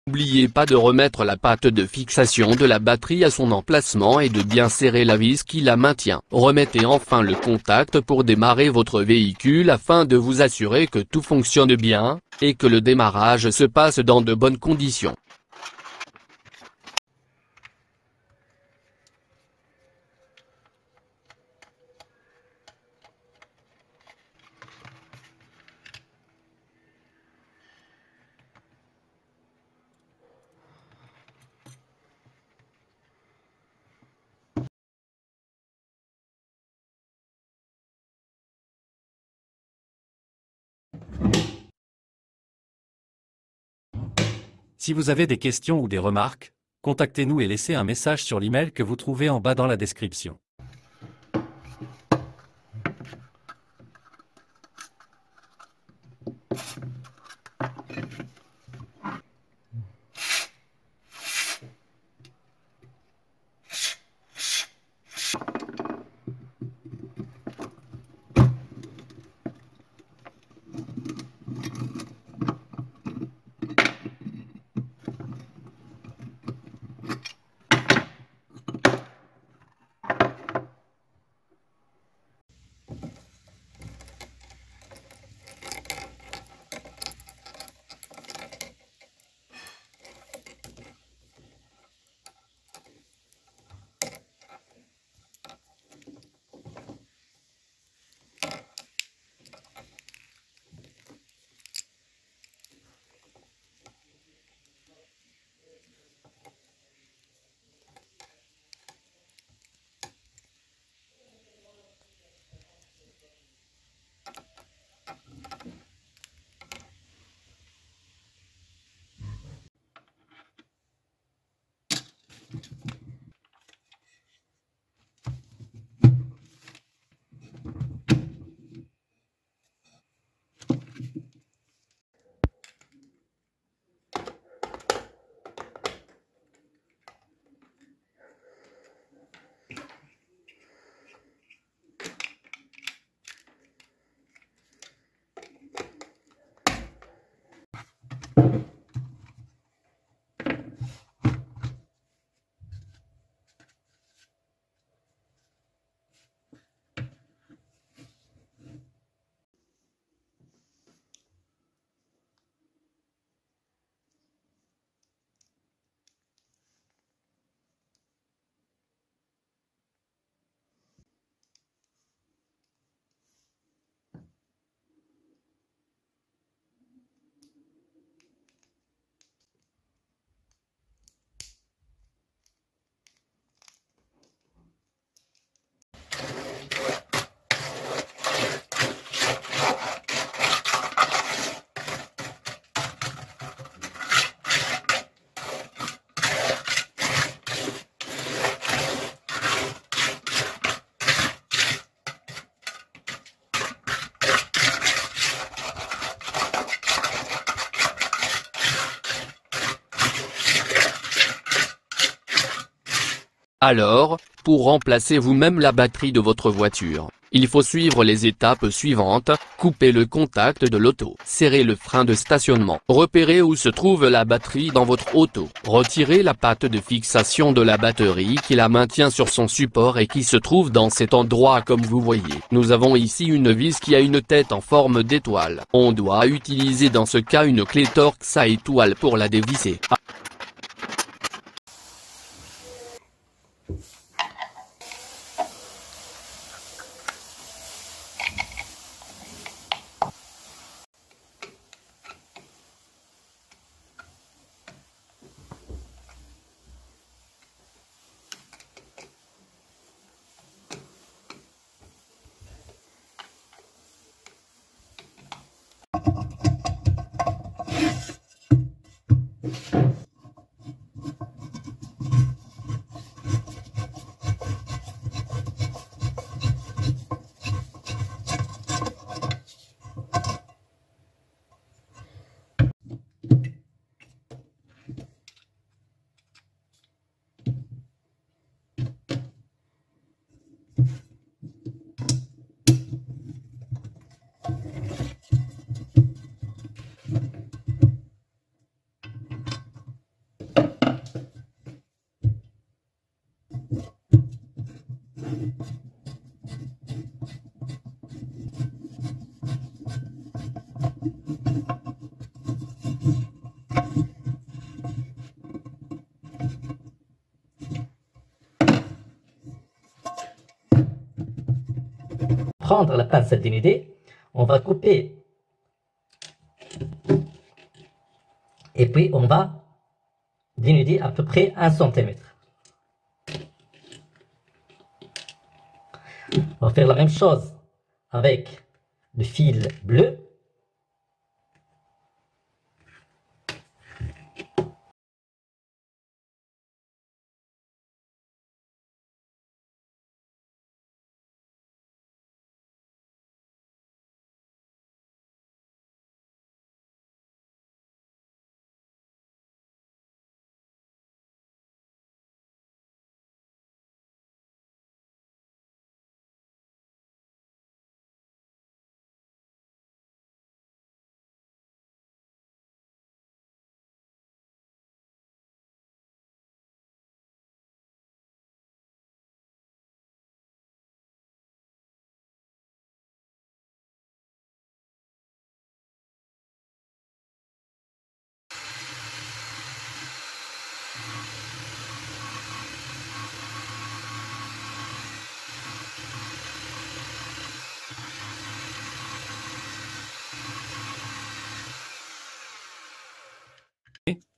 N'oubliez pas de remettre la patte de fixation de la batterie à son emplacement et de bien serrer la vis qui la maintient. Remettez enfin le contact pour démarrer votre véhicule afin de vous assurer que tout fonctionne bien, et que le démarrage se passe dans de bonnes conditions. Si vous avez des questions ou des remarques, contactez-nous et laissez un message sur l'email que vous trouvez en bas dans la description. Alors, pour remplacer vous-même la batterie de votre voiture, il faut suivre les étapes suivantes: couper le contact de l'auto, serrer le frein de stationnement, repérer où se trouve la batterie dans votre auto, retirer la patte de fixation de la batterie qui la maintient sur son support et qui se trouve dans cet endroit comme vous voyez. Nous avons ici une vis qui a une tête en forme d'étoile. On doit utiliser dans ce cas une clé Torx à étoile pour la dévisser. Prendre la pincette dénudée, on va couper et puis on va dénuder à peu près 1 cm. On va faire la même chose avec le fil bleu.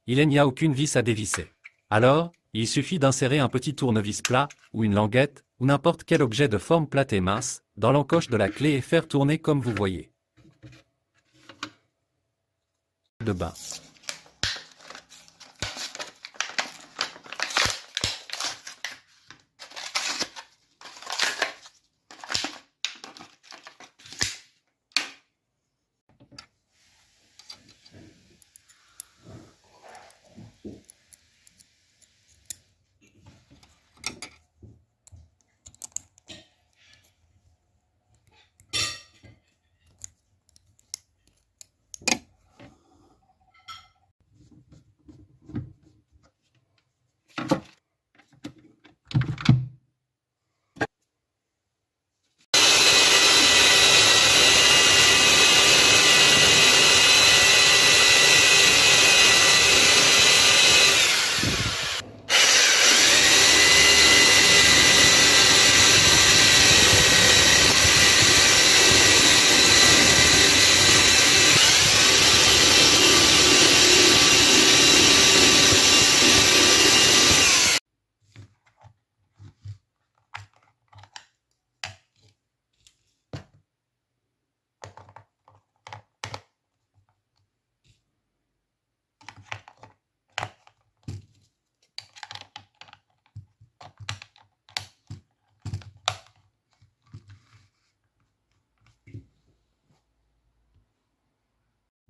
Il n'y a aucune vis à dévisser. Alors, il suffit d'insérer un petit tournevis plat, ou une languette, ou n'importe quel objet de forme plate et mince, dans l'encoche de la clé et faire tourner comme vous voyez. De bain.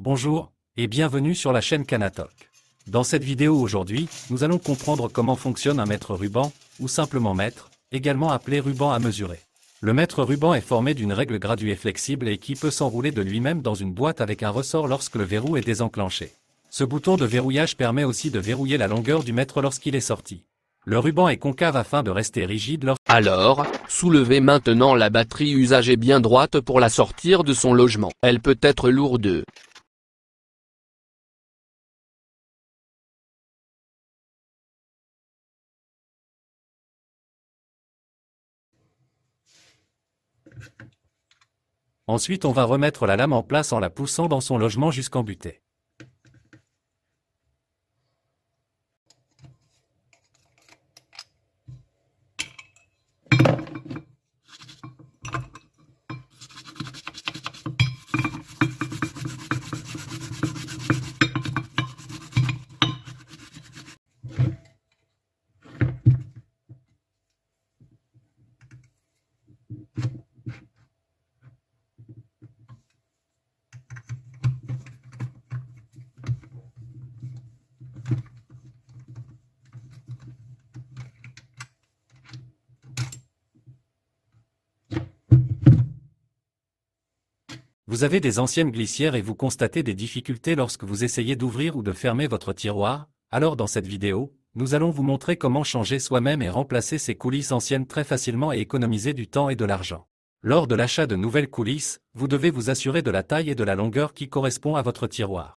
Bonjour, et bienvenue sur la chaîne Canatalk. Dans cette vidéo aujourd'hui, nous allons comprendre comment fonctionne un mètre ruban, ou simplement mètre, également appelé ruban à mesurer. Le mètre ruban est formé d'une règle graduée flexible et qui peut s'enrouler de lui-même dans une boîte avec un ressort lorsque le verrou est désenclenché. Ce bouton de verrouillage permet aussi de verrouiller la longueur du mètre lorsqu'il est sorti. Le ruban est concave afin de rester rigide lorsque... Alors, soulevez maintenant la batterie usagée bien droite pour la sortir de son logement. Elle peut être lourde. Ensuite on va remettre la lame en place en la poussant dans son logement jusqu'en butée. Vous avez des anciennes glissières et vous constatez des difficultés lorsque vous essayez d'ouvrir ou de fermer votre tiroir, Alors dans cette vidéo, nous allons vous montrer comment changer soi-même et remplacer ces coulisses anciennes très facilement et économiser du temps et de l'argent. Lors de l'achat de nouvelles coulisses, vous devez vous assurer de la taille et de la longueur qui correspond à votre tiroir.